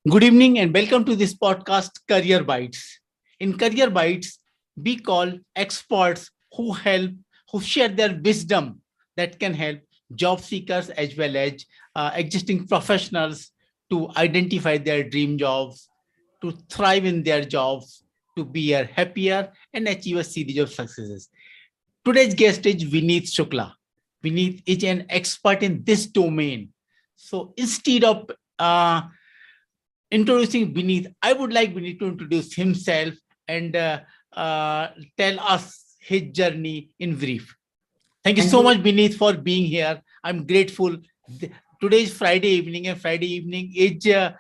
Good evening and welcome to this podcast, Career Bytes. In Career Bytes, we call experts who share their wisdom that can help job seekers as well as existing professionals to identify their dream jobs, to thrive in their jobs, to be happier and achieve a series of successes. Today's guest is Vineet Shukla. Vineet is an expert in this domain. So instead of introducing Vineet, I would like Vineet to introduce himself and tell us his journey in brief. Thank you Thank so you. much, Vineet, for being here. I'm grateful. Today is Friday evening, and Friday evening is a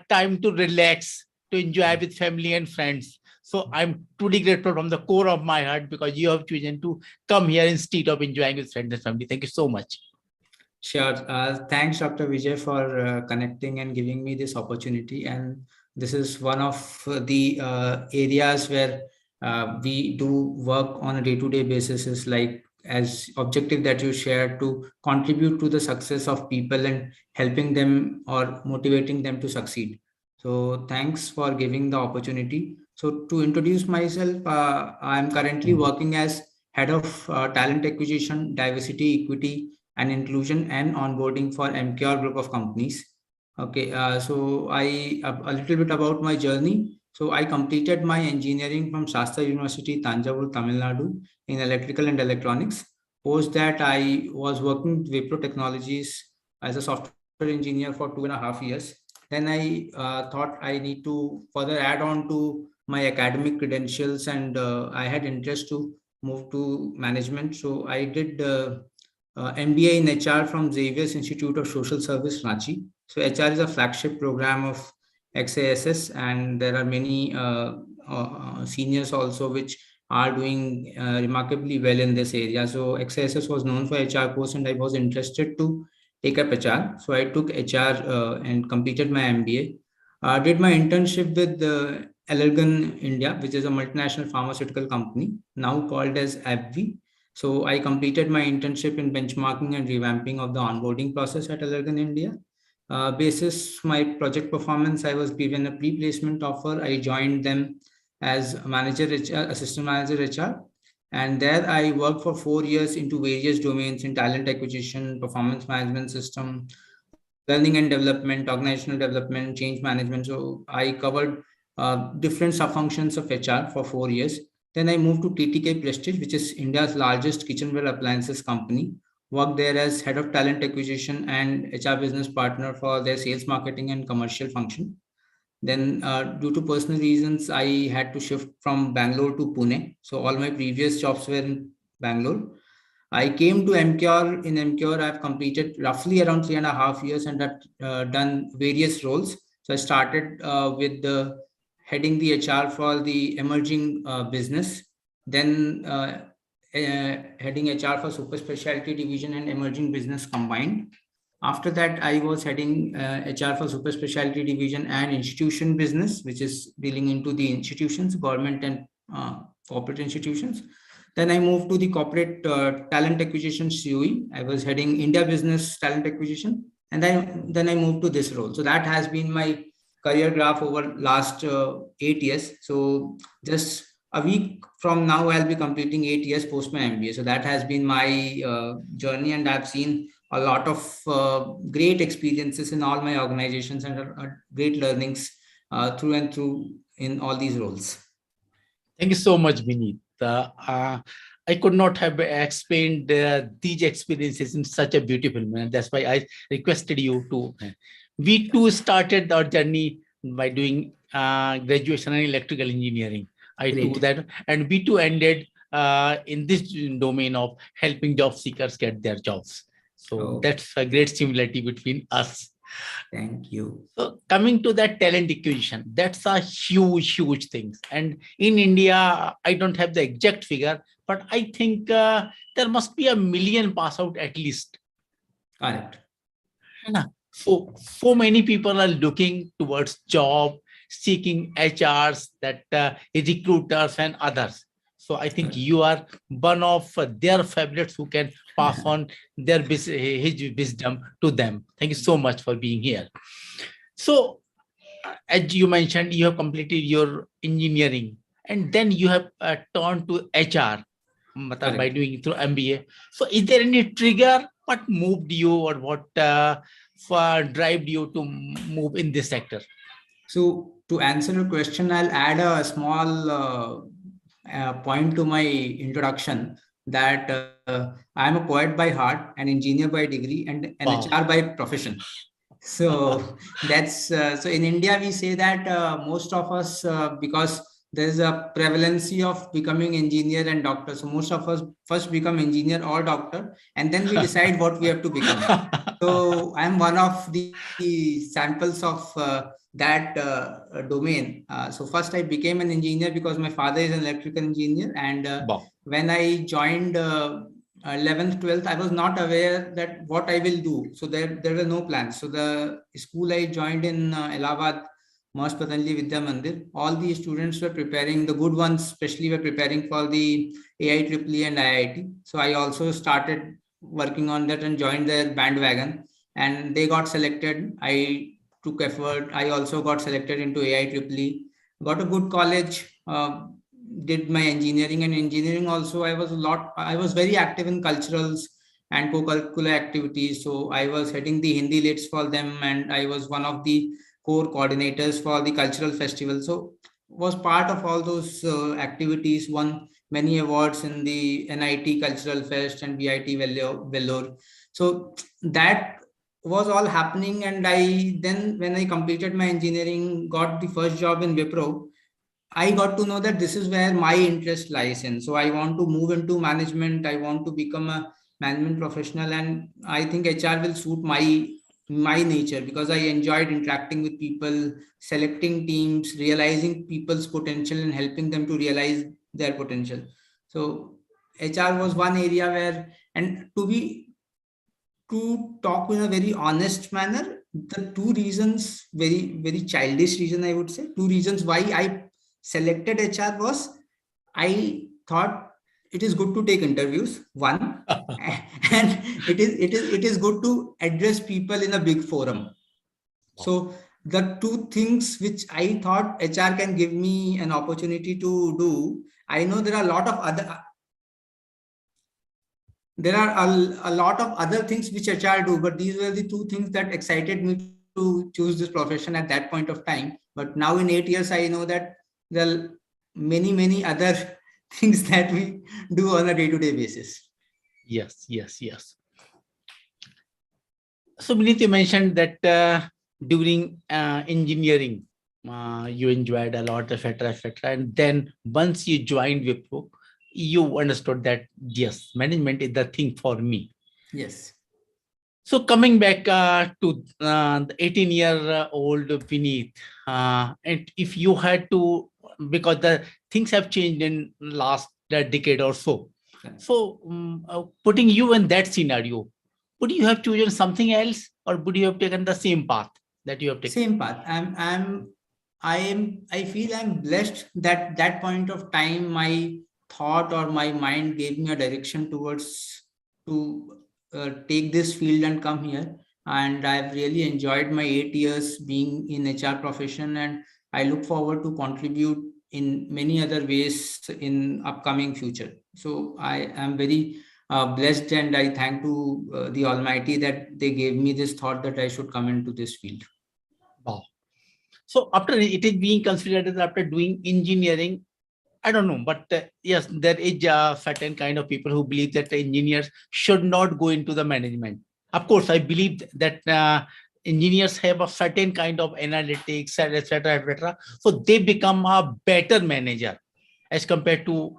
time to relax, to enjoy with family and friends. So I'm truly grateful from the core of my heart because you have chosen to come here instead of enjoying with friends and family. Thank you so much. Sure. Thanks, Dr. Vijay, for connecting and giving me this opportunity. And this is one of the areas where we do work on a day-to-day basis. Is like as objective that you share to contribute to the success of people and helping them or motivating them to succeed. So thanks for giving the opportunity. So to introduce myself, I'm currently working as head of talent acquisition, diversity, equity and inclusion and onboarding for MKR group of companies. Okay, so a little bit about my journey. So I completed my engineering from Shastra University, Tanjavur, Tamil Nadu in electrical and electronics. Post that, I was working with Wipro Technologies as a software engineer for 2.5 years. Then I thought I need to further add on to my academic credentials, and I had interest to move to management. So I did MBA in HR from Xavier's Institute of Social Service, Ranchi. So HR is a flagship program of XASS, and there are many seniors also which are doing remarkably well in this area. So XASS was known for HR course, and I was interested to take up HR. So I took HR and completed my MBA. Did my internship with Allergan India, which is a multinational pharmaceutical company now called as AbbVie. So I completed my internship in benchmarking and revamping of the onboarding process at Allergan India. Basis my project performance, I was given a pre-placement offer. I joined them as manager HR, assistant manager HR, and there I worked for 4 years into various domains in talent acquisition, performance management system, learning and development, organizational development, change management. So I covered different sub functions of HR for 4 years. Then I moved to TTK Prestige, which is India's largest kitchenware appliances company. Worked there as head of talent acquisition and HR business partner for their sales, marketing, and commercial function. Then, due to personal reasons, I had to shift from Bangalore to Pune. So all my previous jobs were in Bangalore. I came to MCure. In MCure, I've completed roughly around 3.5 years and have done various roles. So I started with the heading the HR for the emerging business, then heading HR for super specialty division and emerging business combined. After that, I was heading HR for super specialty division and institution business, which is dealing into the institutions, government and corporate institutions. Then I moved to the corporate talent acquisition COE. I was heading India business talent acquisition, and then I moved to this role. So that has been my career graph over last 8 years. So just a week from now, I'll be completing 8 years post my MBA. So that has been my journey, and I've seen a lot of great experiences in all my organizations and great learnings through and through in all these roles. Thank you so much, Vineet. I could not have explained these experiences in such a beautiful manner. That's why I requested you to. We too started our journey by doing graduation in electrical engineering. I do Great. that, and we too ended in this domain of helping job seekers get their jobs. So Oh, that's a great similarity between us. thank you. So coming to that talent acquisition, that's a huge thing. And in India, I don't have the exact figure, but I think there must be a million pass out at least. Correct. है ना? So many people are looking towards job, seeking HRs, that recruiters and others. So I think Correct. you are one of their favorites who can pass on his wisdom to them. Thank you so much for being here. So, as you mentioned, you have completed your engineering and then you have turned to HR by Correct. doing through MBA. So, is there any trigger? What moved you or what drive you to move in this sector? So to answer your question, I'll add a small point to my introduction that I'm a poet by heart, an engineer by degree, and an HR Wow. by profession. So that's so in India we say that most of us because there's a prevalency of becoming engineer and doctor. So most of us first become engineer or doctor, and then we decide what we have to become. So I'm one of the samples of that domain. So first I became an engineer because my father is an electrical engineer, and Wow. when I joined 11th 12th, I was not aware that what I will do. So there were no plans. So the school I joined in Allahabad, Mas Patanjali Vidya Mandir, all the students were preparing, the good ones especially were preparing for the AIEEE and IIT. So I also started working on that and joined their bandwagon, and they got selected. I took effort. I also got selected into AIEEE, got a good college, did my engineering. And engineering also, I was very active in culturals and co-curricular activities. So I was heading the Hindi lits for them, and I was one of the core coordinators for the cultural festival. So was part of all those activities, won many awards in the NIT Cultural Fest and VIT Vellore. So that was all happening. And I then, when I completed my engineering, got the first job in Wipro, I got to know that this is where my interest lies in. So I want to move into management. I want to become a management professional, and I think HR will suit my nature because I enjoyed interacting with people, selecting teams, realizing people's potential, and helping them to realize their potential. So HR was one area where, and to talk in a very honest manner, the two reasons, very childish reason, I would say, two reasons why I selected HR was, I thought it is good to take interviews, one, and it is good to address people in a big forum. So the two things which I thought HR can give me an opportunity to do. I know there are a lot of other things which HR do, but these were the two things that excited me to choose this profession at that point of time. But now in 8 years, I know that there are many other things that we do on a day-to-day basis. Yes, yes, yes. So, Vineet, you mentioned that during engineering, you enjoyed a lot, etc., etc. And then once you joined Wipro, you understood that yes, management is the thing for me. Yes. So, coming back to the 18-year-old Vineet, and if you had to, because the things have changed in last decade or so. So, putting you in that scenario, would you have chosen something else, or would you have taken the same path that you have taken? Same path. I feel I'm blessed that that point of time my thought or my mind gave me a direction towards to take this field and come here. And I've really enjoyed my 8 years being in HR profession, and I look forward to contribute in many other ways in upcoming future. So I am very blessed, and I thank to the Almighty that they gave me this thought that I should come into this field. Wow. So, after it is being considered as after doing engineering, I don't know, but yes, there is a certain kind of people who believe that the engineers should not go into the management. Of course, I believe that engineers have a certain kind of analytics, etc., etc. So they become a better manager as compared to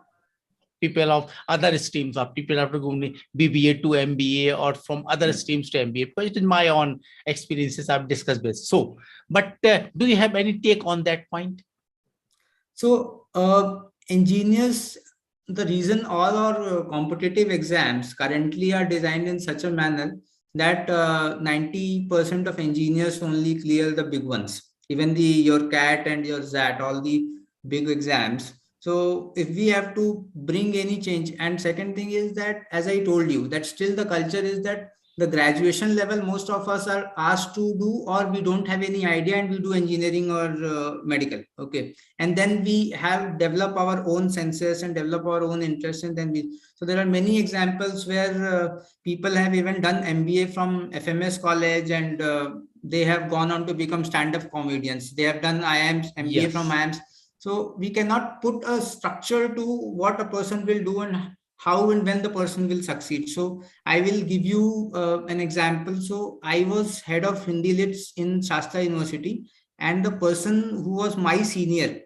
people of other streams, or people after going BBA to MBA or from other Correct. streams to MBA. Because it is my own experiences I've discussed with. So, but do you have any take on that point? So, engineers, the reason all our competitive exams currently are designed in such a manner that 90% of engineers only clear the big ones, even the your CAT and your ZAT, all the big exams. So, if we have to bring any change, and second thing is that, as I told you, that still the culture is that the graduation level, most of us are asked to do, or we don't have any idea and we do engineering or medical. Okay. And then we have develop our own senses and develop our own interests. And then so there are many examples where people have even done MBA from FMS college, and they have gone on to become stand-up comedians. They have done IIMs, MBA from Yes. IIMs. So we cannot put a structure to what a person will do and how and when the person will succeed. So I will give you an example. So I was head of Hindi Lits in Shastra University, and the person who was my senior,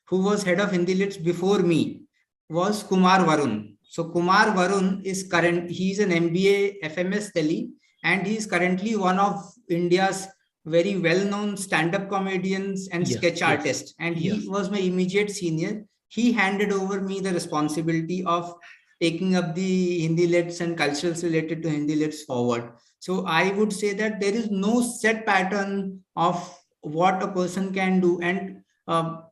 who was head of Hindi Lits before me, was Kumar Varun. So Kumar Varun is he's an MBA FMS Delhi, and he is currently one of India's very well-known stand-up comedians and Yes. sketch Yes. artist. And he Yes. was my immediate senior. He handed over me the responsibility of taking up the Hindi Lits and cultures related to Hindi Lits forward. So I would say that there is no set pattern of what a person can do, and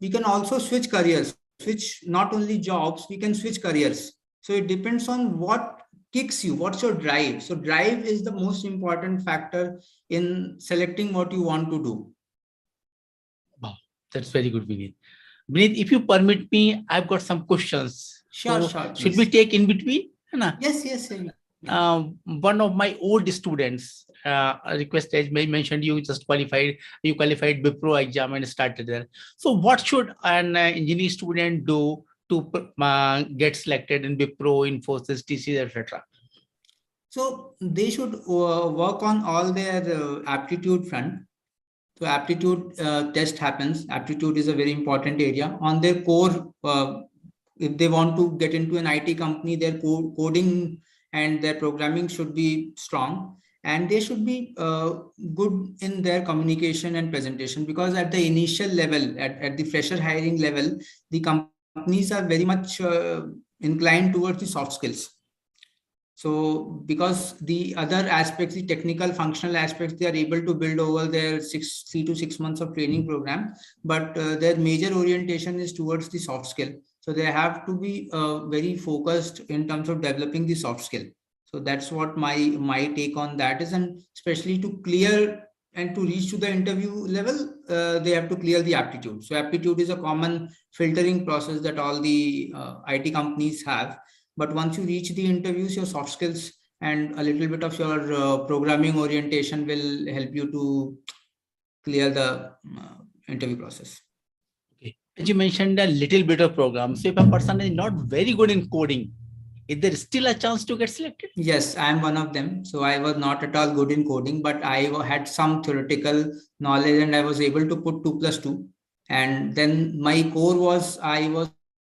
we can also switch careers, switch not only jobs, we can switch careers. So it depends on what kicks you, what's your drive. So drive is the most important factor in selecting what you want to do. Wow, that's very good, Vineet. Vineet, if you permit me, I've got some questions. Sure, So sure, should we please. take in between? है ना? Yes, yes, yes. One of my old students requested, mentioned you just qualified, you qualified Wipro exam and started there. So what should an engineering student do to get selected in Wipro, Infosys, TCS, etc.? So they should work on all their aptitude front. So aptitude test happens. Aptitude is a very important area. On their core, if they want to get into an IT company, their coding and their programming should be strong, and they should be good in their communication and presentation, because at the initial level, at the fresher hiring level, the companies are very much inclined towards the soft skills. So because the other aspects, the technical functional aspects, they are able to build over their 3 to 6 months of training program, but their major orientation is towards the soft skill. So they have to be very focused in terms of developing the soft skill. So that's what my take on that is. And especially to clear and to reach to the interview level, they have to clear the aptitude. So aptitude is a common filtering process that all the IT companies have. But once you reach the interviews, your soft skills and a little bit of your programming orientation will help you to clear the interview process. Okay. As you mentioned, a little bit of program. So if a person is not very good in coding, is there still a chance to get selected? Yes, I am one of them. So I was not at all good in coding, but I had some theoretical knowledge and I was able to put 2+2. And then my core was,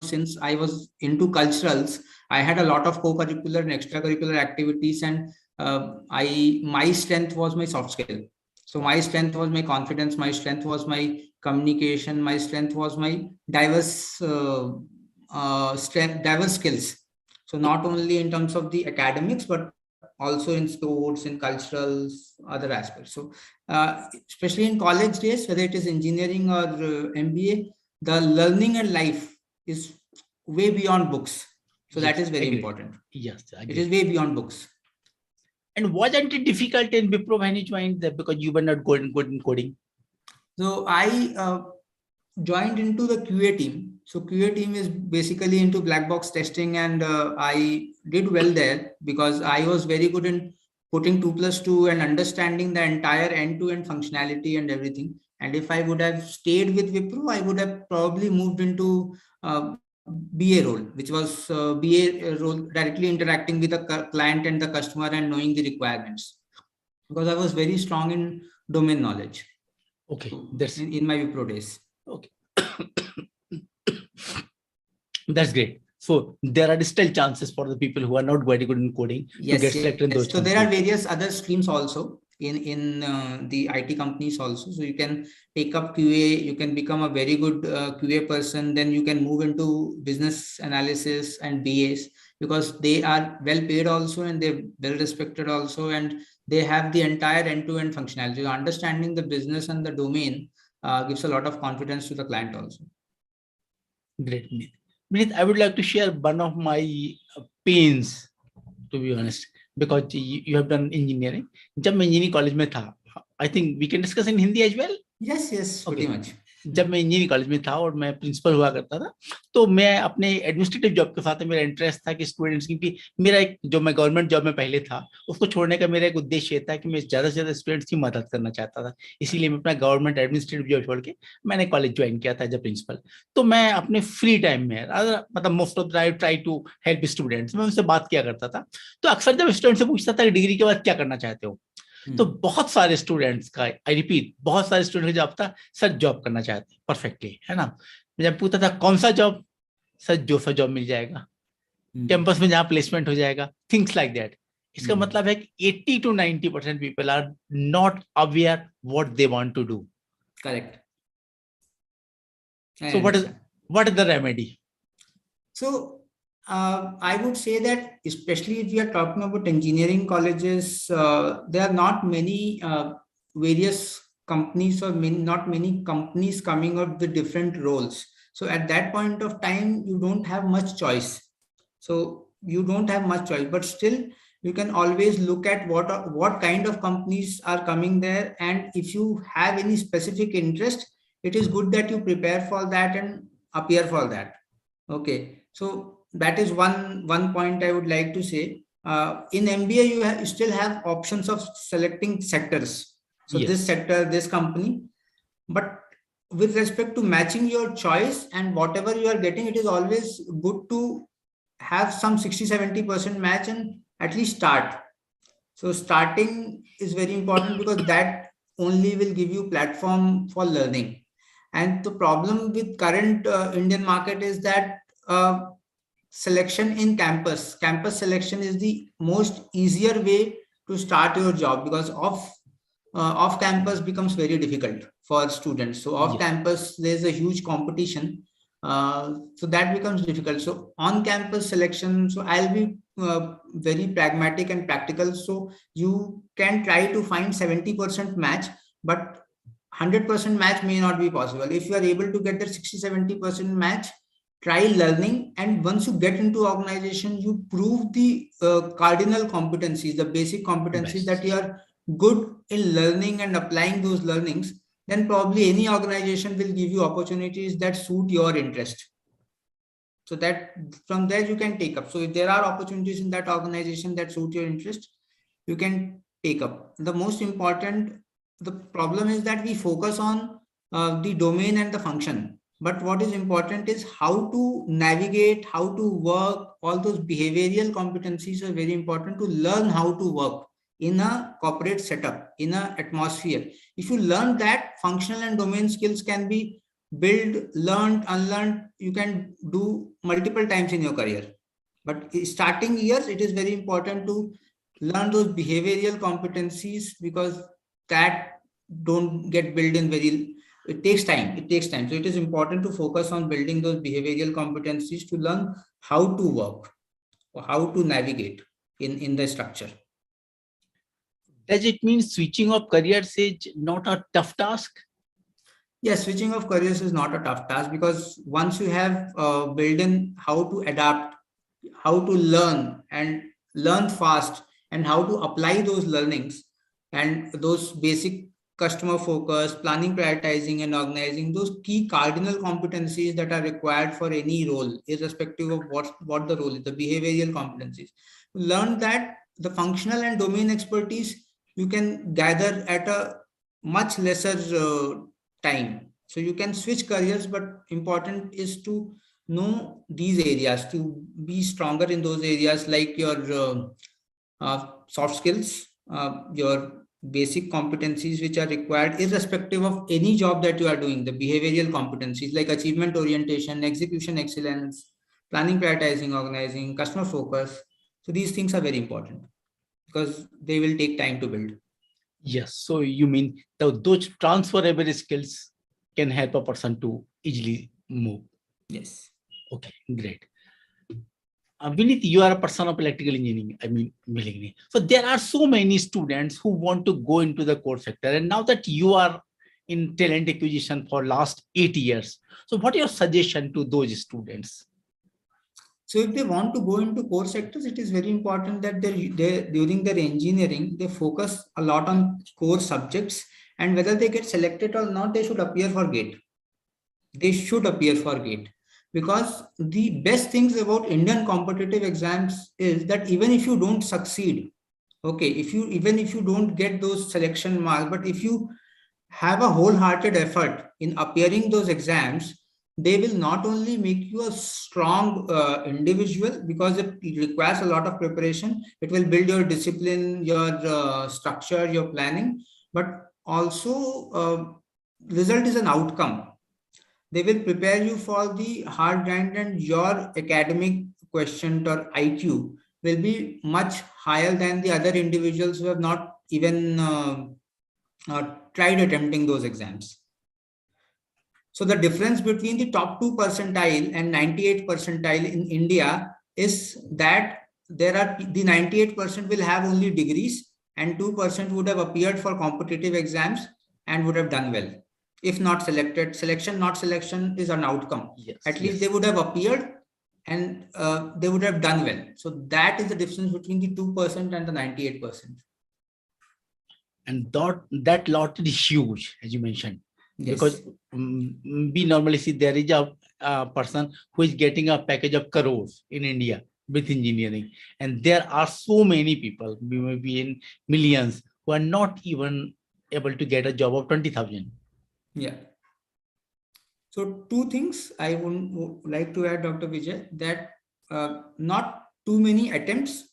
since I was into culturals, I had a lot of co-curricular and extracurricular activities, and my strength was my soft skill. So my strength was my confidence, my strength was my communication, my strength was my diverse skills. So not only in terms of the academics, but also in sports, in culturals, other aspects. So especially in college days, whether it is engineering or MBA, the learning and life is way beyond books. So that Yes, is very agreed. important. Yes, It is way beyond books. And wasn't it difficult in Wipro when you joined there because you were not good in coding? So I joined into the QA team. So QA team is basically into black box testing, and I did well there because I was very good in putting 2+2 and understanding the entire end-to-end functionality and everything. And if I would have stayed with Wipro, I would have probably moved into BA role, which was BA role, directly interacting with the client and the customer and knowing the requirements, because I was very strong in domain knowledge. Okay, So that's in my Wipro days. okay. That's great. So there are still chances for the people who are not very good in coding to get selected in those So there are companies. various other streams also in the IT companies also. So you can take up QA, you can become a very good QA person, then you can move into business analysis and BAs, because they are well paid also and they're well respected also, and they have the entire end-to-end functionality. So understanding the business and the domain gives a lot of confidence to the client also. Great. Vineet, I would like to share one of my pains, to be honest. because you have done engineering. जब मैं engineering college में था, I think we can discuss in Hindi as well. Yes, pretty Okay. much. जब मैं engineering college में था और मैं प्रिंसिपल हुआ करता था, तो मैं अपने एडमिनिस्ट्रेटिव जॉब के साथ मेरा इंटरेस्ट था कि स्टूडेंट्स की, मेरा एक जो मैं गवर्नमेंट जॉब में पहले था उसको छोड़ने का मेरा एक उद्देश्य ये था कि मैं ज्यादा से ज्यादा स्टूडेंट्स की मदद करना चाहता था। इसीलिए मैं अपना गवर्नमेंट एडमिनिस्ट्रेटिव जॉब छोड़ के मैंने कॉलेज ज्वाइन किया था एज अ प्रिंसिपल। तो मैं अपने फ्री टाइम में मतलब most of the try to help students, मैं उनसे बात किया करता था। तो अक्सर जब स्टूडेंट से पूछता था कि डिग्री के बाद क्या करना चाहते हो, तो बहुत सारे स्टूडेंट्स का, आई रिपीट, बहुत सारे स्टूडेंट का जवाब था सर जॉब करना चाहते हैं परफेक्टली, है ना। मैं जब पूछता था कौन सा जॉब, सर जो सा जॉब मिल जाएगा कैंपस में जहां प्लेसमेंट हो जाएगा, थिंग्स लाइक दैट। इसका मतलब है कि 80 to 90% people are not aware what they want to do. Correct. So what is the remedy? So I would say that especially if we are talking about engineering colleges, there are not many various companies or not many companies coming up with different roles. So at that point of time, you don't have much choice. So you don't have much choice, but still you can always look at what kind of companies are coming there. And if you have any specific interest, it is good that you prepare for that and appear for that. Okay, so that is one point I would like to say. In MBA, you still have options of selecting sectors. So Yes. this sector, this company, but with respect to matching your choice and whatever you are getting, it is always good to have some 60-70% match and at least start. So starting is very important because that only will give you platform for learning. And the problem with current Indian market is that selection in campus selection is the most easier way to start your job, because off campus becomes very difficult for students. So off campus there's a huge competition, so that becomes difficult. So on campus selection, so I'll be very pragmatic and practical. So you can try to find 70% match, but 100% match may not be possible. If you are able to get that 60-70% match, try learning, and once you get into organization, you prove the cardinal competencies, the basic competencies, that you are good in learning and applying those learnings, then probably any organization will give you opportunities that suit your interest. So that from there you can take up. So if there are opportunities in that organization that suit your interest, you can take up. The most important, the problem is that we focus on the domain and the function, but what is important is how to navigate, how to work. All those behavioral competencies are very important to learn how to work in a corporate setup, in a atmosphere. If you learn that, functional and domain skills can be built, learned, unlearned. You can do multiple times in your career. But starting years, it is very important to learn those behavioral competencies, because that don't get built in it takes time. So it is important to focus on building those behavioral competencies to learn how to work or how to navigate in the structure. Does it mean switching of careers is not a tough task? Yes, switching of careers is not a tough task, because once you have built in how to adapt, how to learn and learn fast, and how to apply those learnings and those basic customer focus, planning, prioritizing, and organizing, those key cardinal competencies that are required for any role, irrespective of what the role is, the behavioral competencies. Learn that the functional and domain expertise you can gather at a much lesser time. So you can switch careers, but important is to know these areas, to be stronger in those areas, like your soft skills, your basic competencies which are required irrespective of any job that you are doing, the behavioral competencies like achievement orientation, execution excellence, planning, prioritizing, organizing, customer focus. So these things are very important because they will take time to build. Yes. So you mean those transferable skills can help a person to easily move? Yes. Okay, great. Vineet, you are a person of electrical engineering. So there are so many students who want to go into the core sector. And now that you are in talent acquisition for last 8 years, so what is your suggestion to those students? So if they want to go into core sectors, it is very important that they during their engineering, they focus a lot on core subjects, and whether they get selected or not, they should appear for GATE. They should appear for GATE, because the best things about Indian competitive exams is that even if you don't succeed, okay, even if you don't get those selection marks, but if you have a wholehearted effort in appearing those exams, they will not only make you a strong individual, because it requires a lot of preparation. It will build your discipline, your structure, your planning, but also result is an outcome. They will prepare you for the hard grind, and your academic quotient or IQ will be much higher than the other individuals who have not even tried attempting those exams. So the difference between the top 2 percentile and 98 percentile in India is that there are the 98% will have only degrees, and 2% would have appeared for competitive exams and would have done well. If not selected, selection, not selection is an outcome. Yes, At least they would have appeared, and they would have done well. So that is the difference between the 2% and the 98%. And that lot is huge, as you mentioned, because Yes. we normally see there is a person who is getting a package of crores in India with engineering, and there are so many people, maybe in millions, who are not even able to get a job of 20,000. Yeah. So two things I would like to add, Dr. Vijay, that not too many attempts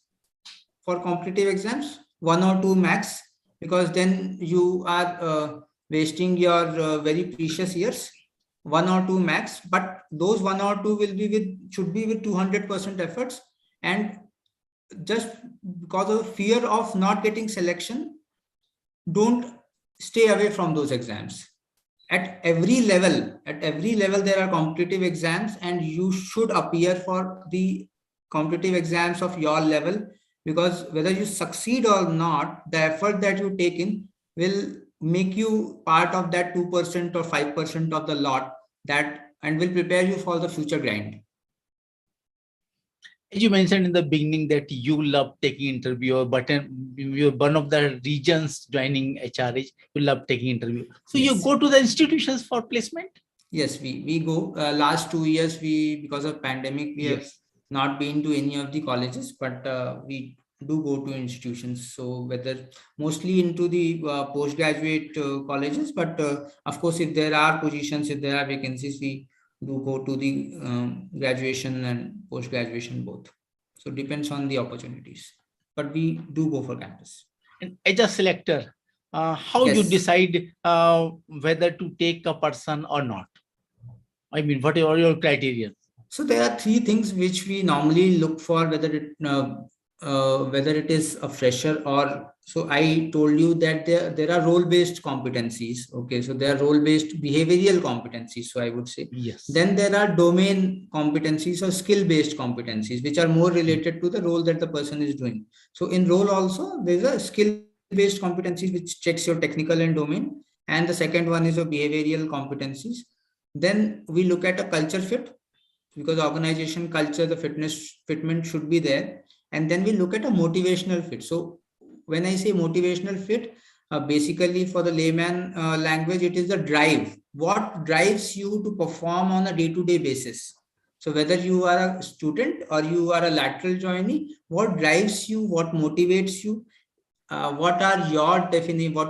for competitive exams, one or two max, because then you are wasting your very precious years. One or two max, but those one or two should be with 200% efforts, and just because of fear of not getting selection, don't stay away from those exams. At every level there are competitive exams, and you should appear for the competitive exams of your level, because whether you succeed or not, the effort that you take in will make you part of that 2% or 5% of the lot, that and will prepare you for the future grind. As you mentioned in the beginning that you love taking interview, but you're one of the regions joining HRH, you love taking interview. So you Yes. go to the institutions for placement? Yes, we go. Last 2 years, because of pandemic, we have Yes. not been to any of the colleges, but we do go to institutions. So whether mostly into the postgraduate colleges, but of course, if there are positions, if there are vacancies, we do go to the graduation and post graduation both. So depends on the opportunities, but we do go for campus. And as a selector, how you Yes. decide whether to take a person or not? I mean, what are your criteria? So there are three things which we normally look for, whether it is a fresher or so. I told you that there are role based competencies. Okay, so there are role based behavioral competencies. So I would say. Yes. Then there are domain competencies or skill based competencies, which are more related to the role that the person is doing. So in role also there is a skill based competencies which checks your technical and domain, and the second one is a behavioral competencies. Then we look at a culture fit, because organization culture, the fitment should be there. And then we look at a motivational fit. So when I say motivational fit, basically for the layman language, it is the drive. What drives you to perform on a day-to-day basis? So whether you are a student or you are a lateral joinee, what drives you, what motivates you, what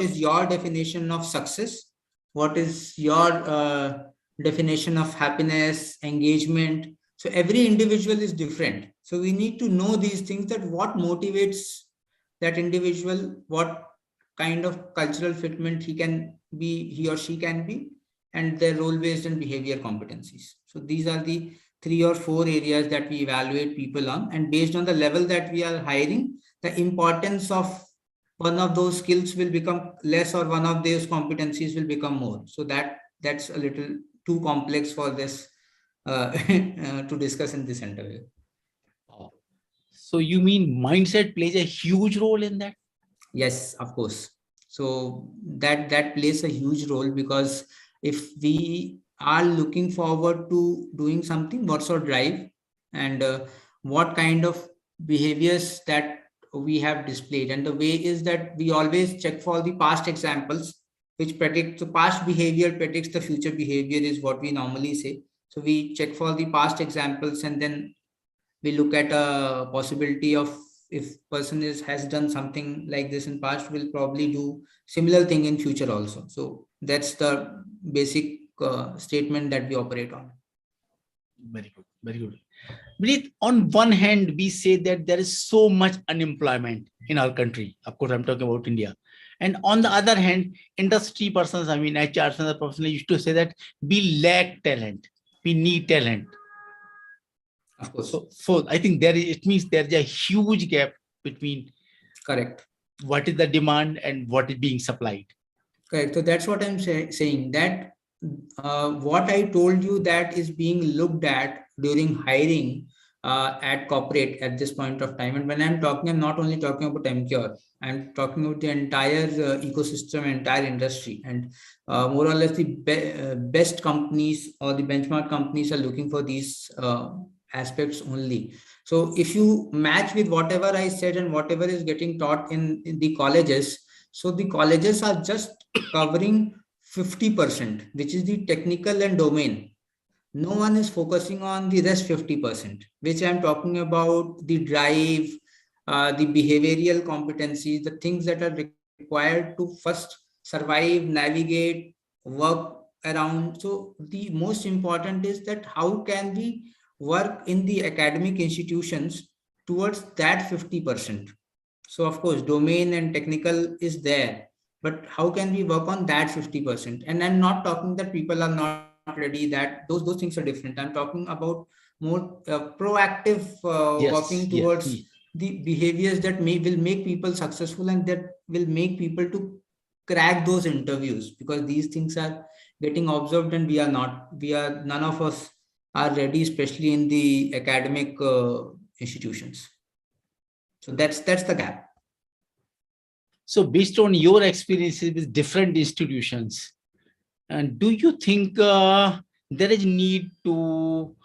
is your definition of success, what is your definition of happiness, engagement. So every individual is different, so we need to know these things, that what motivates that individual, what kind of cultural fitment he or she can be, and their role based and behavior competencies. So these are the 3 or 4 areas that we evaluate people on, and based on the level that we are hiring, the importance of one of those skills will become less, or one of those competencies will become more. So that's a little too complex for this to discuss in this interview. Oh. So you mean mindset plays a huge role in that? Yes, of course. So that plays a huge role, because if we are looking forward to doing something, what's our drive? and what kind of behaviors that we have displayed. And the way is that we always check for the past examples which predict the past behavior predicts the future behavior, is what we normally say. So we check for the past examples, and then we look at a possibility of, if person is has done something like this in past, will probably do similar thing in future also. So that's the basic statement that we operate on. Very good, very good. Vineet, on one hand, we say that there is so much unemployment in our country. Of course, I'm talking about India. And on the other hand, industry persons, I mean, HR and the professionals used to say that we lack talent. We need talent. Of course. So I think it means there's a huge gap between Correct. what is the demand and what is being supplied. Correct. So that's what I'm saying, that what I told you that is being looked at during hiring at corporate at this point of time. And when I'm talking, I'm not only talking about MCure, I'm talking about the entire ecosystem, entire industry. And more or less the best companies or the benchmark companies are looking for these aspects only. So if you match with whatever I said and whatever is getting taught in the colleges, so the colleges are just covering 50%, which is the technical and domain. No one is focusing on the rest 50%, which I'm talking about: the drive, the behavioral competencies, the things that are required to first survive, navigate, work around. So the most important is that how can we work in the academic institutions towards that 50%. So of course, domain and technical is there, but how can we work on that 50%? And I'm not talking that people are not ready, that those things are different. I'm talking about more proactive working Yes, yes, towards the behaviors that will make people successful, and that will make people to crack those interviews, because these things are getting observed and we are none of us are ready, especially in the academic institutions. So that's the gap. So based on your experiences with different institutions, and do you think there is need to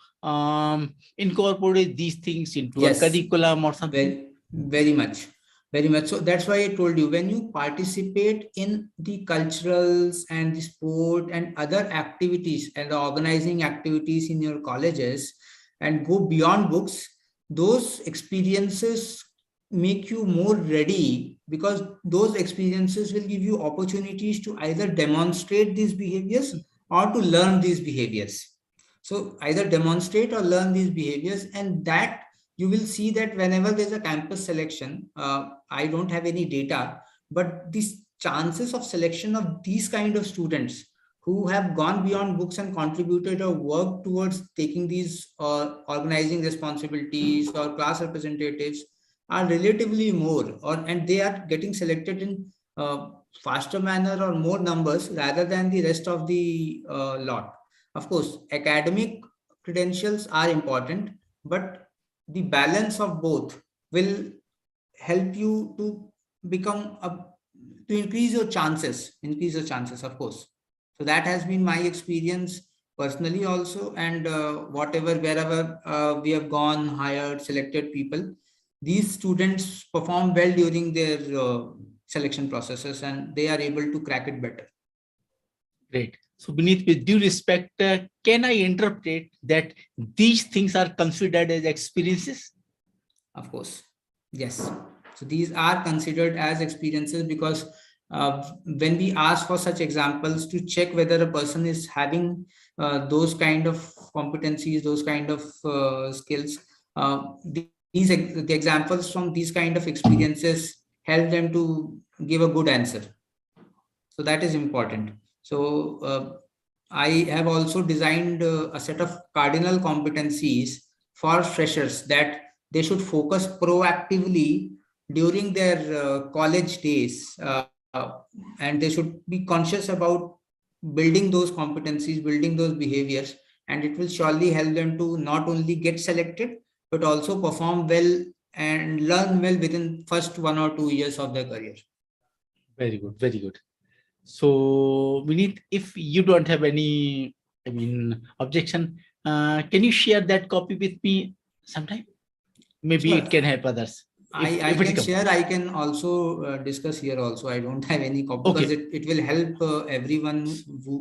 incorporate these things into a Yes, curriculum or something? very much, very much. So that's why I told you, when you participate in the culturals and the sport and other activities and the organizing activities in your colleges and go beyond books, those experiences make you more ready, because those experiences will give you opportunities to either demonstrate these behaviors or to learn these behaviors. So either demonstrate or learn these behaviors, and that you will see that whenever there's a campus selection, I don't have any data, but these chances of selection of these kind of students who have gone beyond books and contributed or worked towards taking these organizing responsibilities or class representatives are relatively more, or and they are getting selected in faster manner or more numbers rather than the rest of the lot. Of course, academic credentials are important, but the balance of both will help you to become a to increase your chances, of course. So that has been my experience personally also, and whatever wherever we have gone, hired, selected people, these students perform well during their selection processes, and they are able to crack it better. Great. So beneath, with due respect, can I interpret that these things are considered as experiences? Of course, yes. So these are considered as experiences, because when we ask for such examples to check whether a person is having those kind of competencies, those kind of skills, the examples from these kind of experiences help them to give a good answer. So that is important. So I have also designed a set of cardinal competencies for freshers, that they should focus proactively during their college days, and they should be conscious about building those competencies, building those behaviors, and it will surely help them to not only get selected but also perform well and learn well within first 1 or 2 years of their career. Very good, very good. So Vineet, if you don't have any, objection, can you share that copy with me sometime? Maybe Sure. it can help others. I If it can comes. share. I can also discuss here also. I don't have any copy because Okay, it will help everyone who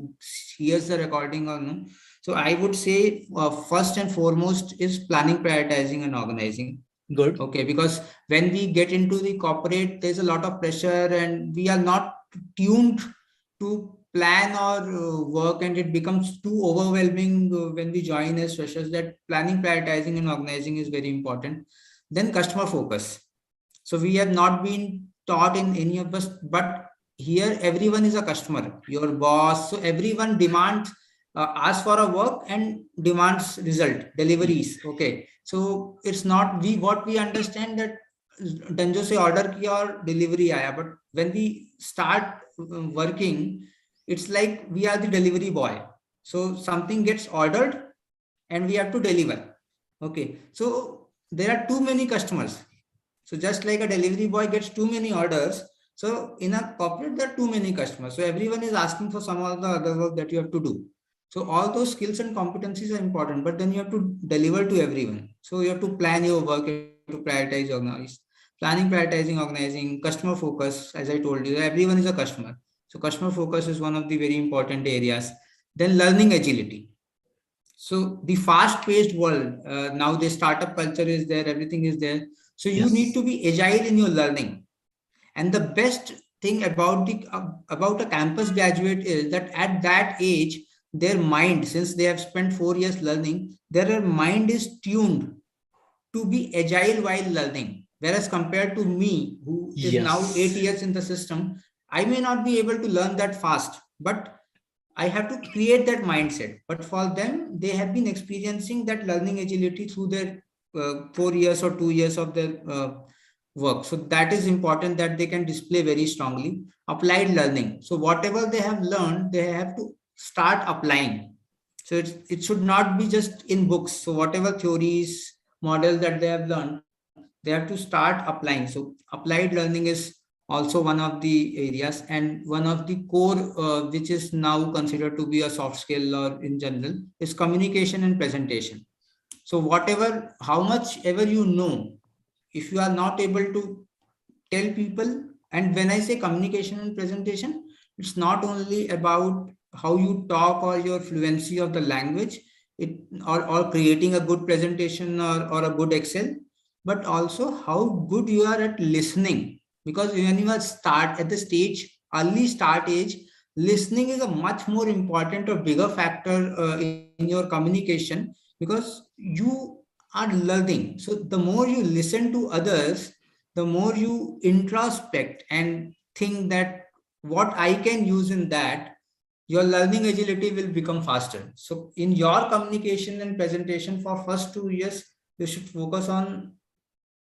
hears the recording or no. So I would say first and foremost is planning, prioritizing, and organizing. good. Okay, because when we get into the corporate, there's a lot of pressure and we are not tuned to plan or work, and it becomes too overwhelming when we join as freshers. That planning, prioritizing, and organizing is very important. Then customer focus. So we have not been taught in any of us, but here everyone is a customer, your boss. So everyone demands, asks for a work and demands result, deliveries. Okay. So it's not we what we understand that Danjo se order kiya or delivery aaya. But when we start working, it's like we are the delivery boy. So something gets ordered and we have to deliver. Okay. So there are too many customers. So just like a delivery boy gets too many orders, so in a corporate there are too many customers. So everyone is asking for some of the other work that you have to do. So all those skills and competencies are important, but then you have to deliver to everyone. So you have to plan your work, you have to prioritize, organize. Planning, prioritizing, organizing, customer focus. As I told you, everyone is a customer. So customer focus is one of the very important areas. Then learning agility. So the fast-paced world, now the startup culture is there, everything is there. So you need Yes. to be agile in your learning. And the best thing about a campus graduate is that at that age, their mind, since they have spent 4 years learning, their mind is tuned to be agile while learning. Whereas compared to me, who is now 8 years Yes. in the system, I may not be able to learn that fast, but I have to create that mindset. But for them, they have been experiencing that learning agility through their 4 years or 2 years of their work. So that is important that they can display very strongly. Applied learning. So whatever they have learned, they have to start applying. So it should not be just in books. So whatever theories, models that they have learned, they have to start applying. So applied learning is also one of the areas, and one of the core which is now considered to be a soft skill or in general is communication and presentation. So whatever, how much ever you know, if you are not able to tell people, and when I say communication and presentation, it's not only about how you talk or your fluency of the language, it or creating a good presentation or a good Excel, but also how good you are at listening. Because when you are start at the stage, early start age, listening is a much more important or bigger factor in your communication, because you are learning. So the more you listen to others, the more you introspect and think that what I can use in that, your learning agility will become faster. So in your communication and presentation for first 2 years, you should focus on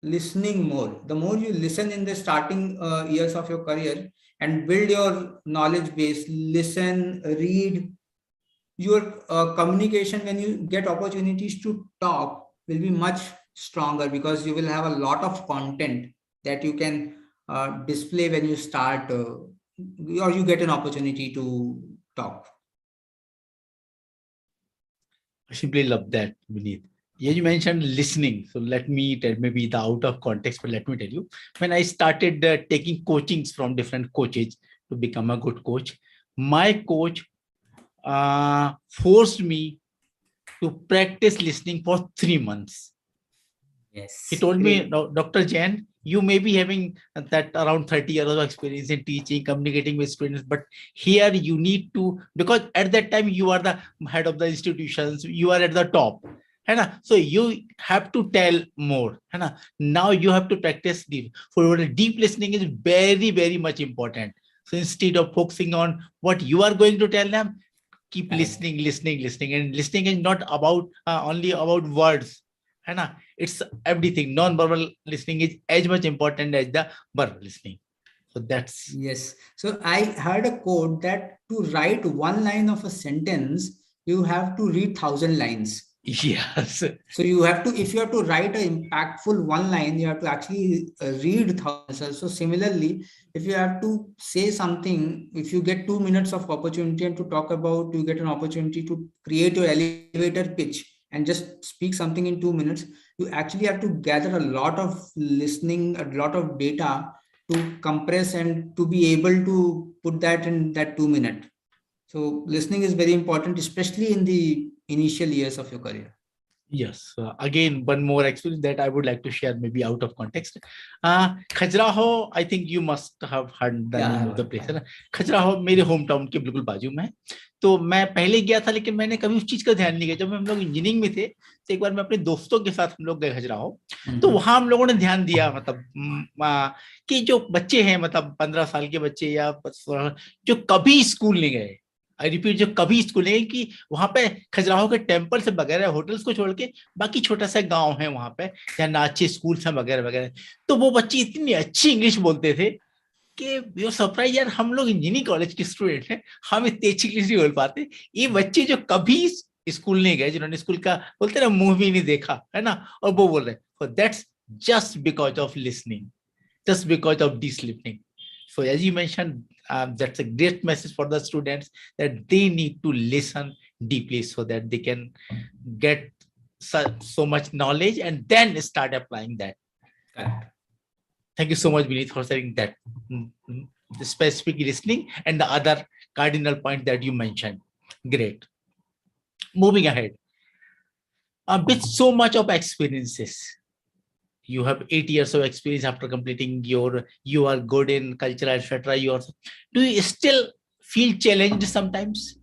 listening more. The more you listen in the starting years of your career and build your knowledge base, listen, read, your communication when you get opportunities to talk will be much stronger, because you will have a lot of content that you can display when you start or you get an opportunity to talk. I simply love that, Vineet. Yeah, you mentioned listening. So let me tell, maybe the out of context, but let me tell you. When I started taking coachings from different coaches to become a good coach, my coach forced me to practice listening for 3 months. He Yes, told me, great. "No, Dr. Jain, you may be having that around 30 years of experience in teaching, communicating with students, but here you need to, because at that time you are the head of the institutions, you are at the top. है ना? So you have to tell more. है ना? Now you have to practice deep. For deep listening is very, very much important. So instead of focusing on what you are going to tell them, keep Correct. listening, listening, listening. And listening is not about only about words. है ना? It's everything. Non-verbal listening is as much important as the verbal listening. So that's Yes. So I heard a quote that to write one line of a sentence, you have to read 1,000 lines. yes. So you have to, if you have to write an impactful one line, you have to actually read thousands. So similarly, if you have to say something, if you get 2 minutes of opportunity and to talk about, you get an opportunity to create your elevator pitch, and and just speak something in 2 minutes, you actually have to gather a lot of listening, a lot of data to compress and to be able to put that in that 2 minute. So listening is very important, especially in the initial years of your career. Yes. Again, one more experience that I would like to share, maybe out of context. Khajuraho, I think you must have heard the name of the place. है ना? खजुराहो मेरे home town के बिल्कुल बाजू में है. तो मैं पहले गया था, लेकिन मैंने कभी उस चीज का ध्यान नहीं किया. जब हम लोग इंजीनियरिंग में थे, तो एक बार मैं अपने दोस्तों के साथ हम लोग गए खजुराहो. तो वहां हम लोगों ने ध्यान दिया, मतलब कि जो बच्चे हैं, मतलब 15 साल के बच्चे या 16, जो कभी स्कूल नहीं गए, आई रिपीट, जो कभी स्कूल नहीं, कि वहां पे खजुराहो के टेम्पल से वगैरह होटल्स को छोड़ के बाकी छोटा सा गांव है वहां पे, जहाँ ना अच्छे स्कूल हैं वगैरह वगैरह. तो वो बच्चे इतनी अच्छी इंग्लिश बोलते थे कि वी आर सरप्राइज, यार हम लोग इंजीनियरिंग कॉलेज के स्टूडेंट हैं, हम इतनी अच्छी इंग्लिश नहीं बोल पाते. ये बच्चे जो कभी स्कूल नहीं गए, जिन्होंने स्कूल का बोलते ना मुंह भी नहीं देखा, है ना, और वो बोल रहे, that's just because of listening, just because of deep sleeping. So as you mentioned, that's a great message for the students, that they need to listen deeply so that they can get so much knowledge and then start applying that. Correct. Thank you so much, Vineet, for sharing that the specific listening and the other cardinal point that you mentioned. Great. Moving ahead, with so much of experiences, you have 8 years of experience after completing you are good in culture, etc. Do you still feel challenged sometimes?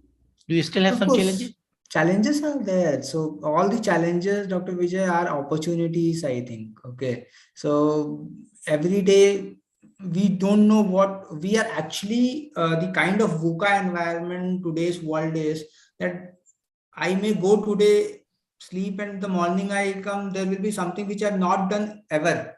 Do you still have Of some course, challenges? challenges are there. So all the challenges, Dr. Vijay, are opportunities, I think. Okay. So every day we don't know what we are actually, the kind of VUCA environment today's world is, that I may go today, sleep, and the morning I come, there will be something which I've not done ever.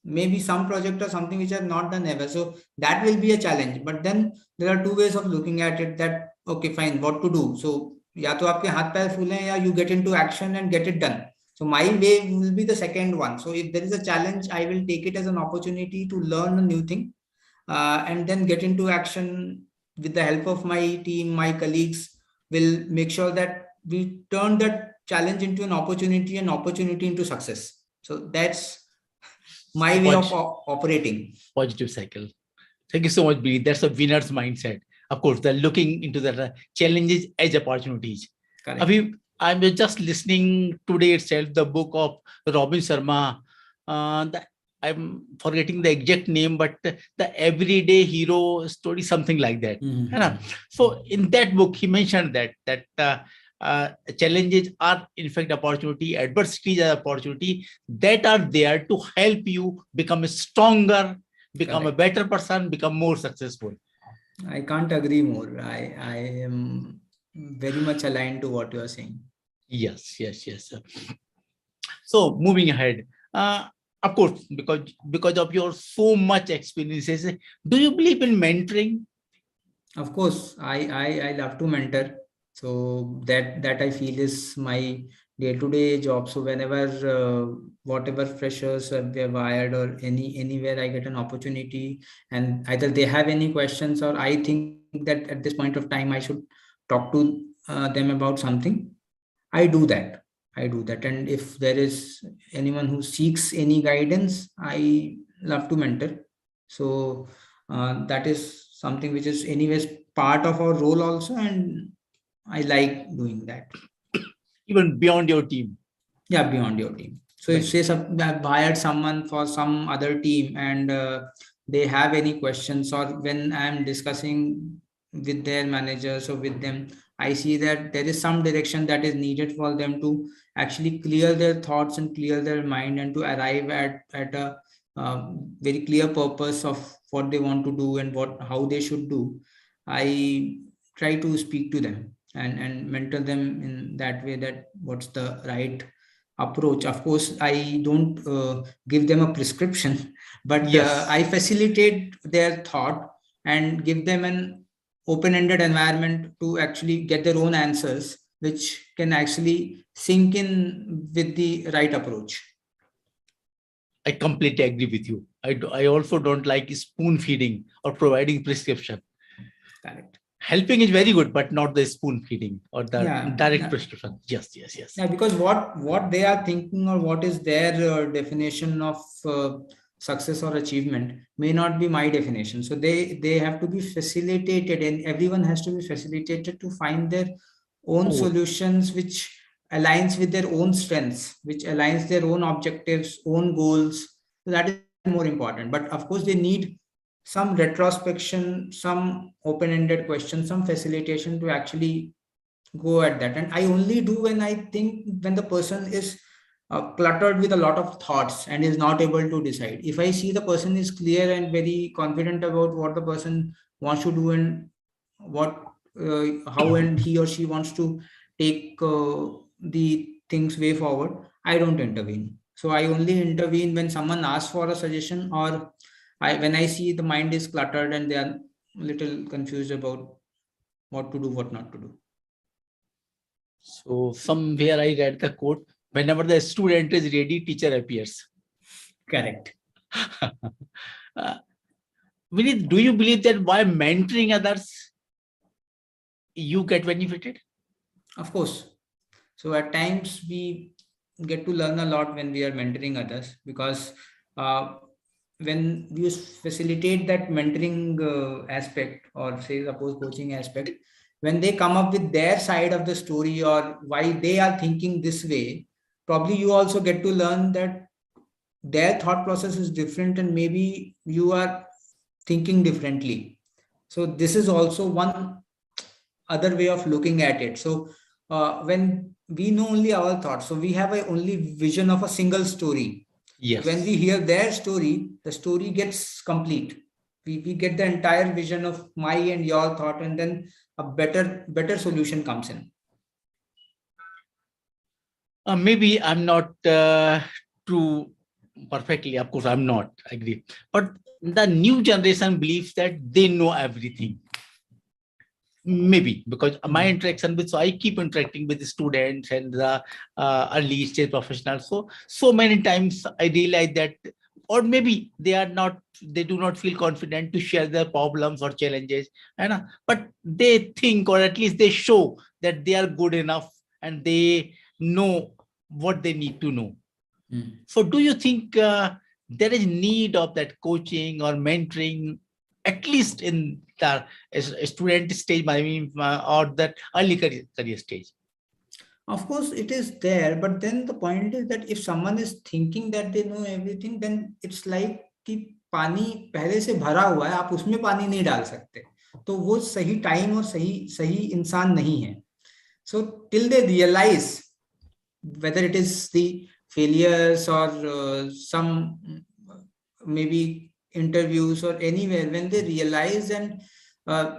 Maybe some project or something which I've not done ever. So that will be a challenge. But then there are two ways of looking at it, that, okay, fine, what to do? So या तो आपके हाथ पैर फूले, या you get into action and get it done. So my way will be the second one. So if there is a challenge, I will take it as an opportunity to learn a new thing, and then get into action with the help of my team, my colleagues will make sure that we turn that challenge into an opportunity and opportunity into success. So that's my way of operating. Positive cycle. Thank you so much, Billy. That's a winner's mindset. Of course, they're looking into the challenges as opportunities. Correct. I'm just listening today itself the book of Robin Sharma. I'm forgetting the exact name, but the everyday hero story, something like that. Mm-hmm. So in that book, he mentioned that challenges are in fact opportunity, adversities are opportunity that are there to help you become stronger, become Correct. A better person, become more successful. I can't agree more. I am very much aligned to what you are saying. Yes. So moving ahead, of course, because of your so much experiences, do you believe in mentoring? Of course, I love to mentor. So that I feel is my day-to-day job. So whenever whatever freshers we have hired, or anywhere I get an opportunity, and either they have any questions, or I think that at this point of time I should talk to them about something, I do that. And if there is anyone who seeks any guidance, I love to mentor. So that is something which is anyways part of our role also, and I like doing that. Even beyond your team? Yeah, beyond your team. So if say I've hired someone for some other team, and they have any questions, or when I'm discussing with their managers or with them, I see that there is some direction that is needed for them to actually clear their thoughts and clear their mind, and to arrive at a very clear purpose of what they want to do and how they should do. I try to speak to them and mentor them in that way, that what's the right approach. Of course, I don't give them a prescription, but Yes. I facilitate their thought and give them an open-ended environment to actually get their own answers, which can actually sink in with the right approach. I completely agree with you. I also don't like spoon feeding or providing prescription. Correct. Helping is very good, but not the spoon feeding or the Yeah, direct yeah, prescription. Yes, yes, yes. yeah, because what they are thinking or what is their definition of success or achievement may not be my definition. So they have to be facilitated, and everyone has to be facilitated to find their own Oh, solutions, which aligns with their own strengths, which aligns their own objectives, own goals. So that is more important. But of course, they need some retrospection, some open-ended questions, some facilitation to actually go at that. And I only do when I think, when the person is cluttered with a lot of thoughts and is not able to decide. If I see the person is clear and very confident about what the person wants to do, and what how and he or she wants to take the things way forward, I don't intervene. So I only intervene when someone asks for a suggestion, or when I see the mind is cluttered and they are little confused about what to do, what not to do. so somewhere I read the quote: "Whenever the student is ready, teacher appears." Correct. uh, Vineet, do you believe that by mentoring others, you get benefited? Of course. So at times we get to learn a lot when we are mentoring others, because uh, when we facilitate that mentoring aspect, or say suppose coaching aspect, when they come up with their side of the story or why they are thinking this way, probably you also get to learn that their thought process is different and maybe you are thinking differently. So this is also one other way of looking at it. So when we know only our thoughts, so we have a only vision of a single story. When we Yes. hear their story, the story gets complete. We get the entire vision of my and your thought, and then a better solution comes in. Maybe I'm not true perfectly. Of course, I'm not. I agree. But the new generation believes that they know everything. Maybe because my Hmm. interaction with, so I keep interacting with the students and the early stage professionals. So many times I realize that, or maybe they are not, they do not feel confident to share their problems or challenges, and but they think, or at least they show that they are good enough and they know what they need to know. Hmm. So do you think there is need of that coaching or mentoring, at least in the student stage, I mean, or that early career stage? Of course, it is there, but then the point is that if someone is thinking that they know everything, then it's like कि पानी पहले से भरा हुआ है, आप उसमें पानी नहीं डाल सकते, तो वो सही टाइम और सही सही इंसान नहीं है. So till they realize, whether it is the failures or some maybe interviews or anywhere, when they realize and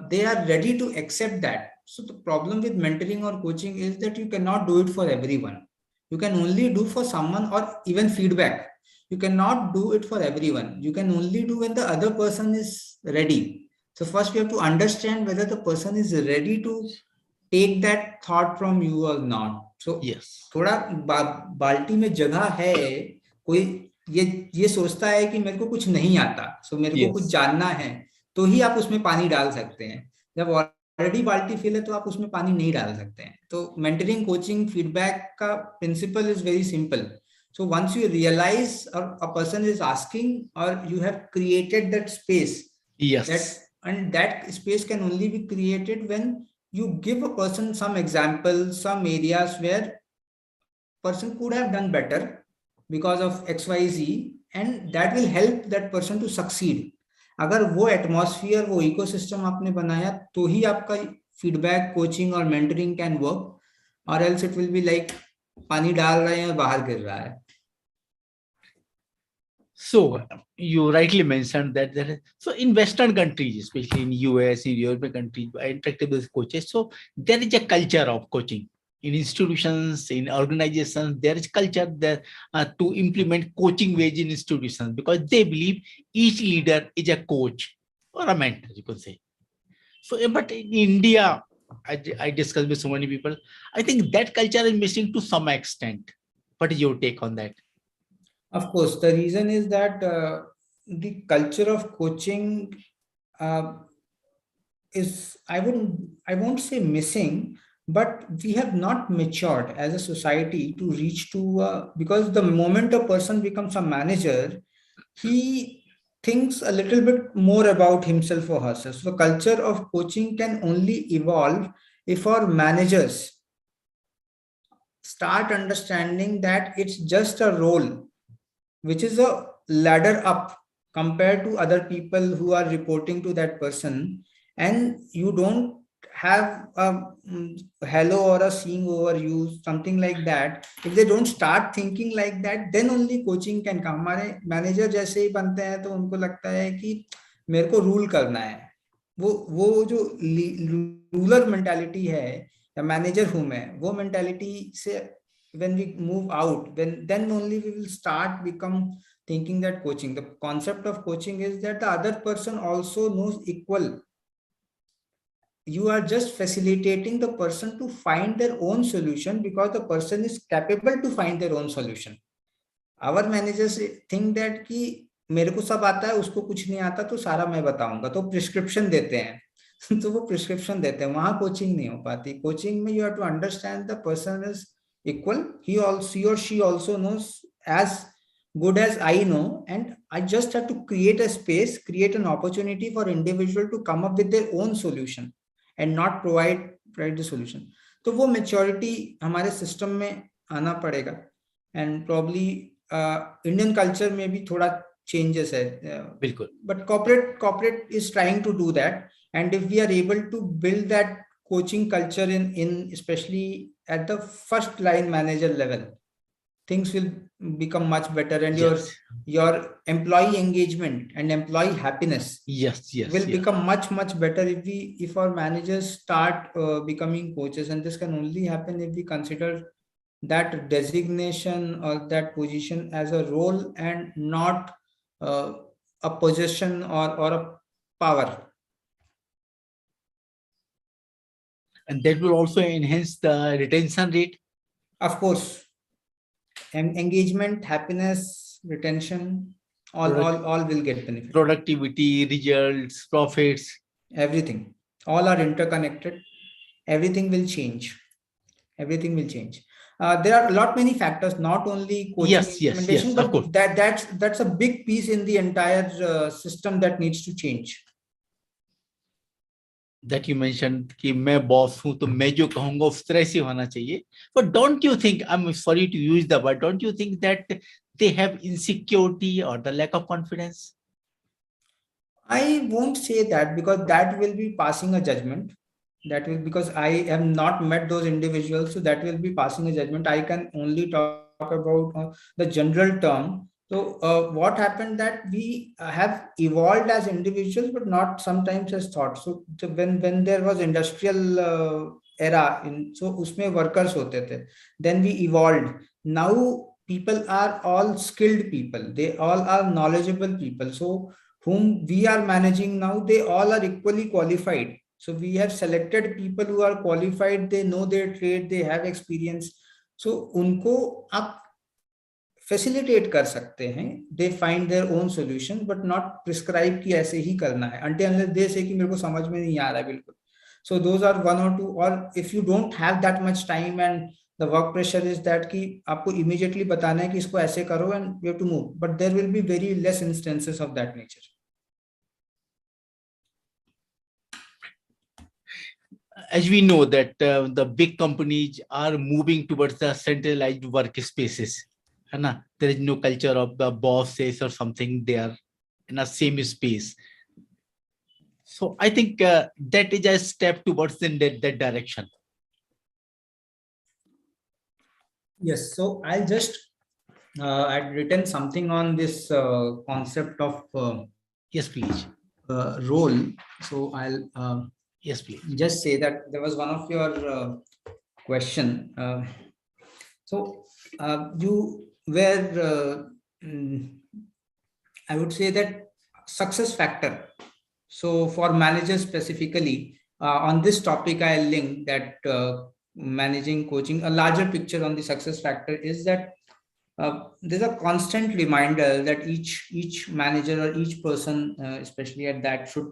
they are ready to accept that. So the problem with mentoring or coaching is that you cannot do it for everyone. You can only do for someone, or even feedback. You cannot do it for everyone. You can only do when the other person is ready. So first we have to understand whether the person is ready to take that thought from you or not. So Yes. थोड़ा बाल्टी में जगह है, कोई ये सोचता है कि मेरे को कुछ नहीं आता, सो मेरे को कुछ Yes. जानना है, तो ही आप उसमें पानी डाल सकते हैं. जब ऑलरेडी बाल्टी फिल है तो आप उसमें पानी नहीं डाल सकते हैं. तो मेंटरिंग कोचिंग फीडबैक का principle is very simple. So once you realize a person is asking, or you have created that space, that Yes. and that space can only be created when you give a person some examples, some areas where person could have done better because of xyz, and that will help that person to succeed. अगर वो atmosphere, वो ecosystem आपने बनाया, तो ही आपका feedback coaching और mentoring can work. और else it will be like पानी डाल रहे हैं और बाहर गिर रहा है. So you rightly mentioned that so in Western countries, especially in US, in European countries, I interacted with coaches. So there is a culture of coaching in institutions, in organizations. There is culture there to implement coaching ways in institutions, because they believe each leader is a coach or a mentor, you could say. So, but in India, I discussed with so many people. I think that culture is missing to some extent. What is your take on that? Of course, the reason is that the culture of coaching, uh, is, I won't say missing, but we have not matured as a society to reach to, because the moment a person becomes a manager, he thinks a little bit more about himself or herself. So the culture of coaching can only evolve if our managers start understanding that it's just a role, which is a ladder up compared to other people who are reporting to that person, and you don't have a hello or a seeing over you, something like that. If they don't start thinking like that, then only coaching can come. हमारे manager जैसे ही बनते हैं तो उनको लगता है कि मेरे को रूल करना है, वो जो रूलर मेंटालिटी है या मैनेजर हूं मैं, वो मेंटालिटी से when we move out, then only we will start become thinking that coaching, the concept of coaching is that the other person also knows equal. You are just facilitating the person to find their own solution because the person is capable to find their own solution. Our managers think that कि मेरे को सब आता है, उसको कुछ नहीं आता, तो सारा मैं बताऊंगा, तो प्रिस्क्रिप्शन देते हैं तो वो प्रिस्क्रिप्शन देते हैं, वहां कोचिंग नहीं हो पाती. कोचिंग में you have to understand the person is equal. He or she also knows as good as I know, and I just have to create a space, create an opportunity for individual to come up with their own solution and not provide the solution. तो वो maturity हमारे system में आना पड़ेगा, and probably Indian culture में भी थोड़ा changes है, बिल्कुल. but corporate is trying to do that, and if we are able to build that coaching culture in especially at the first line manager level, things will become much better, and Yes. your employee engagement and employee happiness Yes. will become much better if our managers start becoming coaches. And this can only happen if we consider that designation or that position as a role and not a possession or a power. And that will also enhance the retention rate. Of course, engagement, happiness, retention, all will get benefit. Productivity, results, profits, everything, all are interconnected. Everything will change. There are a lot many factors, not only coaching implementation, but that's a big piece in the entire system that needs to change. That you mentioned कि मैं boss हूं तो मैं जो कहूंगा उस तरह से होना चाहिए. But don't you think, I'm sorry to use the word, don't you think that they have insecurity or the lack of confidence? I won't say that, because that will be passing a judgment. That will, because I have not met those individuals, so that will be passing a judgment. I can only talk about the general term. So what happened that we have evolved as individuals, but not sometimes as thought. So when there was industrial era, so usme workers hote the, then we evolved. Now people are all skilled people. They all are knowledgeable people. So whom we are managing now, they all are equally qualified. So we have selected people who are qualified. They know their trade. They have experience. So उनको आप facilitate कर सकते हैं. They find their own solution, but not prescribe कि ऐसे ही करना है. Until unless they say कि मेरे को समझ में नहीं आ रहा है बिल्कुल. So those are one or two. Or if you don't have that much time and the work pressure is that कि आपको immediately बताना है कि इसको ऐसे करो and you have to move. But there will be very less instances of that nature. As we know that the big companies are moving towards the centralized workspaces. There is no culture of the bosses or something. They are in a same space. So I think that is a step towards in that direction. Yes. So I'll just, I'd written something on this concept of yes, please. Role. So I'll yes, please. Just say that there was one of your question. So you were, I would say that success factor. So for managers specifically, on this topic, I'll link that managing coaching, a larger picture on the success factor is that there's a constant reminder that each manager or each person, especially at that, should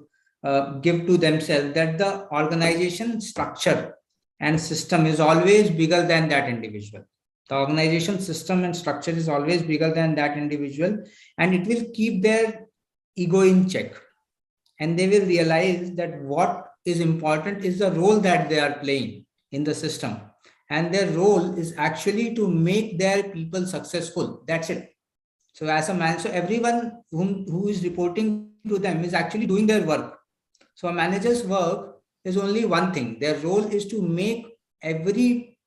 give to themselves that the organization structure and system is always bigger than that individual. The organization system and structure is always bigger than that individual, and it will keep their ego in check. And they will realize that what is important is the role that they are playing in the system. And their role is actually to make their people successful. That's it. So as a man, so everyone who is reporting to them is actually doing their work. So a manager's work is only one thing. Their role is to make every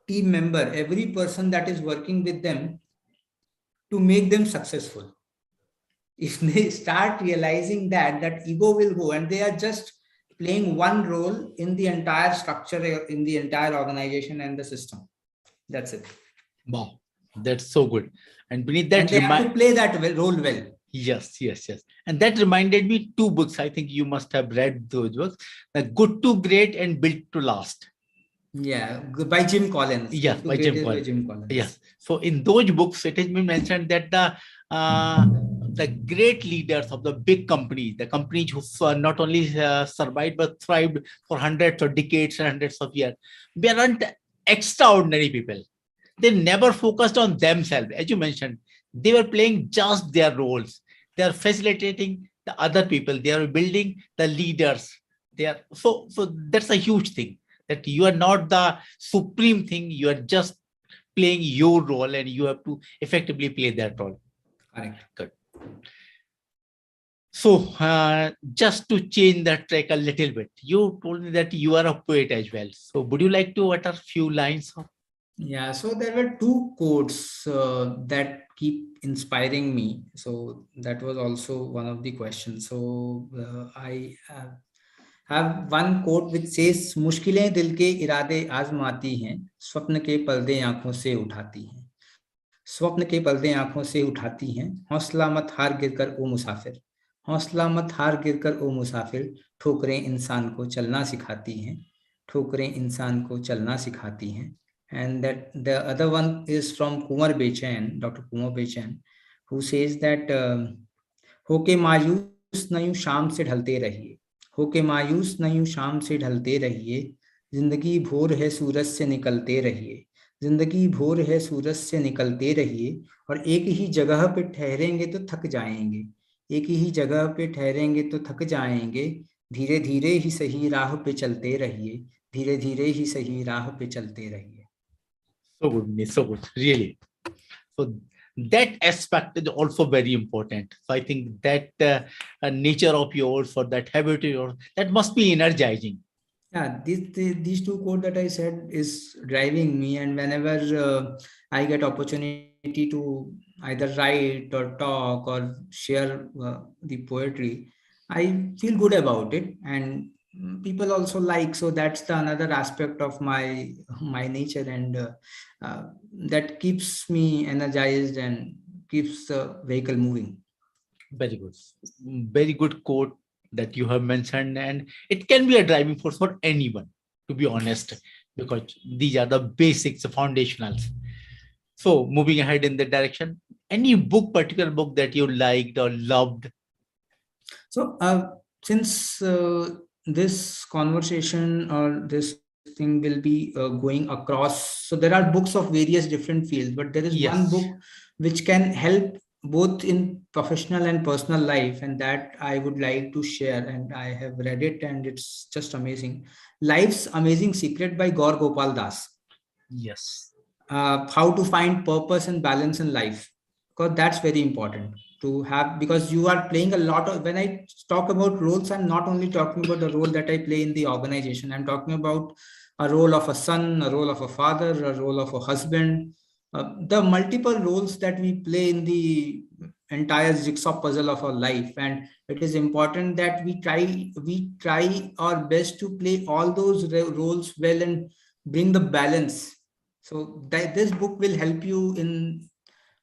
team member, every person that is working with them, to make them successful. If they start realizing that ego will go, and they are just playing one role in the entire structure, in the entire organization and the system. That's it. Wow, that's so good. And beneath that, and they have to play that role well. Yes. And that reminded me two books. I think you must have read those books: Good to Great and Built to Last. Yeah, by Jim Collins. Yes, by Jim Collins. Jim Collins. Yes. So in those books, it has been mentioned that the great leaders of the big companies, the companies who not only survived but thrived for hundreds of decades and hundreds of years, they aren't extraordinary people. They never focused on themselves, as you mentioned. They were playing just their roles. They are facilitating the other people. They are building the leaders. They are so that's a huge thing, that you are not the supreme thing. You are just playing your role, and you have to effectively play that role. Correct. Good. So just to change the track a little bit, you told me that you are a poet as well. So would you like to utter a few lines of? Yeah, so there were two quotes that keep inspiring me. So that was also one of the questions. So I have one quote which says, मुश्किलें दिल के इरादे आजमाती हैं, स्वप्न के पर्दे आंखों से उठाती हैं. स्वप्न के पर्दे आंखों से उठाती हैं, हौसला मत हार गिरकर ओ मुसाफिर. हौसला मत हार गिरकर ओ मुसाफिर, ठोकरें इंसान को चलना सिखाती हैं. ठोकरें इंसान को चलना सिखाती हैं. And that the other one is from Kumar Bechen, Dr. Kumar Bechen, who says that होके मायूस न यूं शाम से ढलते रहिए, होके मायूस न यूं शाम से ढलते रहिए, जिंदगी भोर है सूरज से निकलते रहिए, जिंदगी भोर है सूरज से निकलते रहिए, और एक ही जगह पे ठहरेंगे तो थक जाएंगे, एक ही जगह पे ठहरेंगे तो थक जाएंगे, धीरे धीरे ही सही राह पे चलते रहिए, धीरे धीरे ही सही राह पे चलते रहिए. So good, so good, really. So that aspect is also very important. So I think that nature of yours, or that habit of yours, that must be energizing. Yeah, these two quotes that I said is driving me, and whenever I get opportunity to either write or talk or share the poetry, I feel good about it, and people also like. So that's the another aspect of my nature, and that keeps me energized and keeps the vehicle moving. Very good quote that you have mentioned, and it can be a driving force for anyone, to be honest, because these are the basics, the foundationals. So moving ahead in that direction, any particular book that you liked or loved? So since this conversation or this thing will be going across, so there are books of various different fields, but there is one book which can help both in professional and personal life, and that I would like to share, and I have read it and it's just amazing. Life's Amazing Secret by Gaur Gopal Das. Yes. How to find purpose and balance in life, because that's very important to have, because you are playing a lot of, when I talk about roles, I'm not only talking about the role that I play in the organization, I'm talking about a role of a son, a role of a father, a role of a husband, the multiple roles that we play in the entire jigsaw puzzle of our life. And it is important that we try our best to play all those roles well and bring the balance. So this book will help you in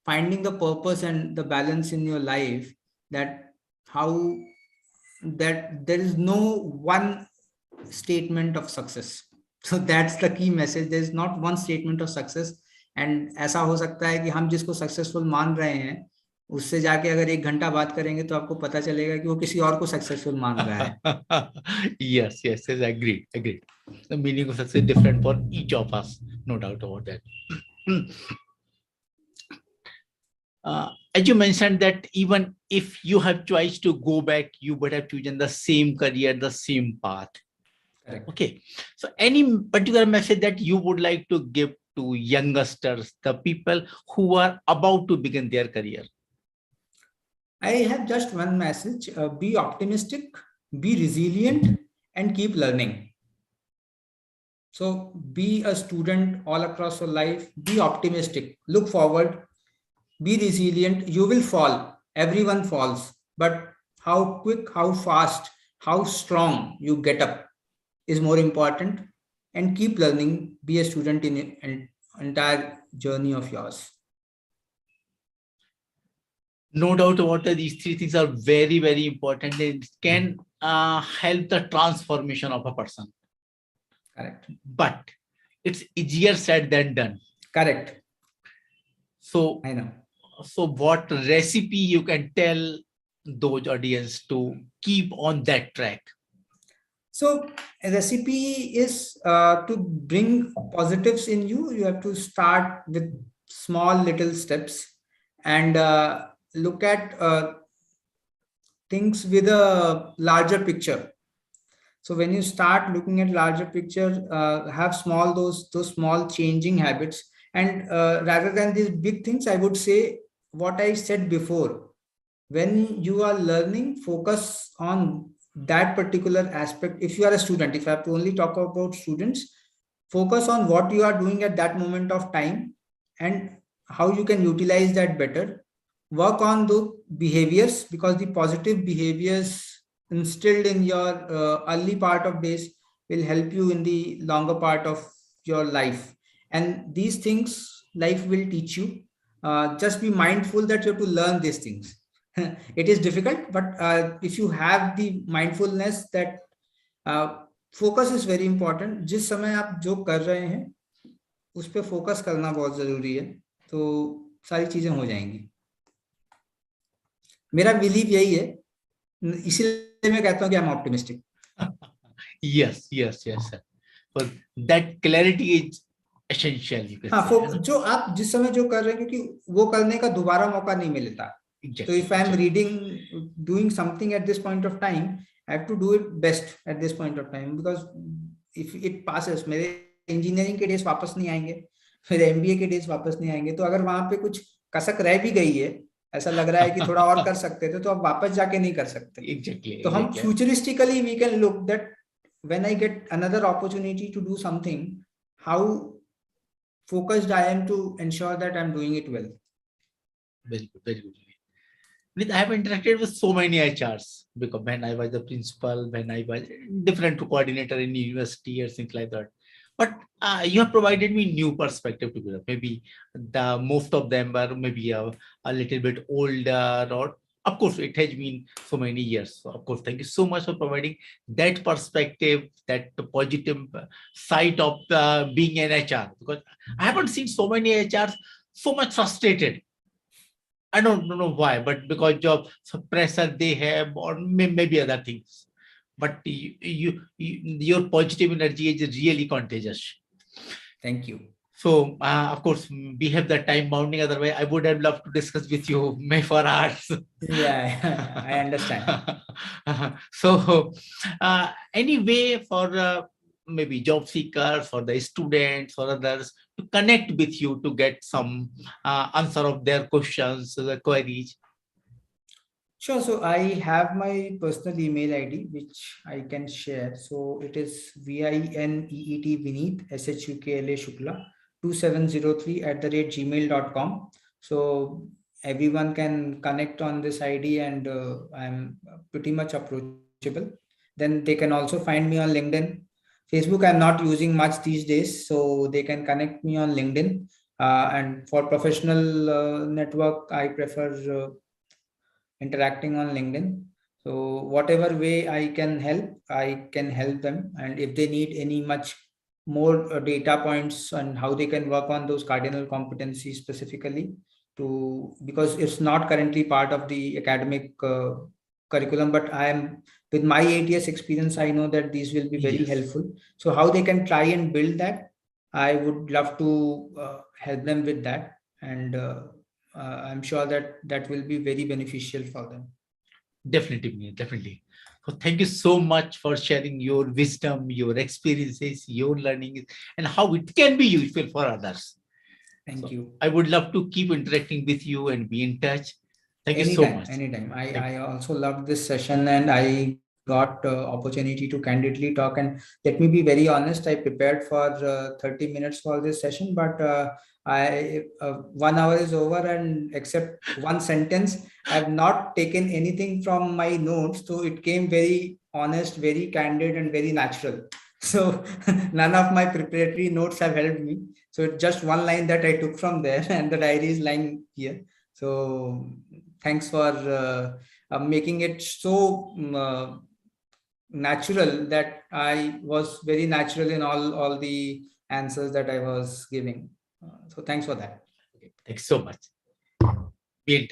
finding the purpose and the balance in your life, that how that there is no one statement of success. So that's the key message. There is not one statement of success. And ऐसा हो सकता है कि हम जिसको successful मान रहे हैं, उससे जाके अगर 1 घंटा बात करेंगे तो आपको पता चलेगा कि वो किसी और को सक्सेसफुल मान रहा है. Yes, yes, yes, agreed, agreed. The meaning of success is different for each of us, no doubt about that. As you mentioned that even if you have choice to go back, you would have chosen the same career, the same path. Correct. Okay. So any particular message that you would like to give to youngsters, the people who are about to begin their career? I have just one message. Be optimistic, be resilient, and keep learning. So be a student all across your life. Be optimistic. Look forward. Be resilient. You will fall. Everyone falls. But how quick, how fast, how strong you get up is more important. And keep learning. Be a student in an entire journey of yours. No doubt about it, these three things are very, very important. It can help the transformation of a person. Correct. But it's easier said than done. Correct. So I know. So what recipe you can tell those audience to keep on that track? So a recipe is to bring positives in you. You have to start with small little steps and look at things with a larger picture. So when you start looking at larger picture, have small those small changing habits, and rather than these big things, I would say what I said before. When you are learning, focus on that particular aspect. If you are a student, if I have to only talk about students, focus on what you are doing at that moment of time and how you can utilize that better. Work on the behaviors, because the positive behaviors instilled in your early part of days will help you in the longer part of your life. And these things life will teach you. Just be mindful that you have to learn these things. It is difficult, but if you have the mindfulness that focus is very important. जिस समय आप जो कर रहे हैं उस पर focus करना बहुत जरूरी है, तो सारी चीजें हो जाएंगी. मेरा बिलीव यही है, इसीलिए मैं कहता हूँ कि I am optimistic. Yes, yes, yes, sir. For that clarity is essential. You can हाँ, say. जो आप जिस समय जो कर रहे हैं, क्योंकि वो करने का दोबारा मौका नहीं मिलता. So if I am reading, doing something at this point of time, I have to do it best at this point of time, because if it passes, मेरे इंजीनियरिंग के डेज वापस नहीं आएंगे, मेरे एमबीए के डेज वापस नहीं आएंगे. तो अगर वहां पे कुछ कसक रह भी गई है, ऐसा लग रहा है कि थोड़ा और कर सकते थे, तो आप वापस जाके नहीं कर सकते. Exactly. तो हम futuristically we can look that when I get another opportunity to do something, how focused I am to ensure that I'm doing it well. Very good, very good. I have interacted with so many HRs, because when I was the principal, when I was different coordinator in university or things like that. But you have provided me new perspective to build up. Maybe the most of them were maybe a little bit older, or of course it has been so many years. So of course, thank you so much for providing that perspective, that positive side of being an HR. Because I haven't seen so many HRs so much frustrated. I don't know why, but because of some pressure they have, or maybe other things. But your positive energy is really contagious. Thank you. So, of course, we have the time bounding. Otherwise, I would have loved to discuss with you, may for hours. Yeah, I understand. So, any way for maybe job seekers, for the students, or others to connect with you to get some answer of their questions, the queries? Sure. So I have my personal email ID, which I can share. So it is Vineet, Shukla, 2703 @gmail.com. So everyone can connect on this ID, and I'm pretty much approachable. Then they can also find me on LinkedIn. Facebook, I'm not using much these days, so they can connect me on LinkedIn. And for professional network, I prefer interacting on LinkedIn. So whatever way I can help them. And if they need any much more data points on how they can work on those cardinal competencies specifically, because it's not currently part of the academic curriculum, but I am, with my 8 years experience, I know that these will be very Yes. helpful. So how they can try and build that, I would love to help them with that, and I'm sure that that will be very beneficial for them. Definitely, Vineet, definitely. So thank you so much for sharing your wisdom, your experiences, your learning, and how it can be useful for others. Thank So you. I would love to keep interacting with you and be in touch. Thank you so Anytime, much. anytime. Thank I also loved this session, and I got opportunity to candidly talk. And let me be very honest, I prepared for 30 minutes for this session, but 1 hour is over, and except one sentence, I have not taken anything from my notes. So it came very honest, very candid, and very natural. So none of my preparatory notes have helped me. So it's just one line that I took from there, and the diary is lying here. So thanks for making it so natural that I was very natural in all the answers that I was giving. So thanks for that. you. Thanks so much. Be in touch.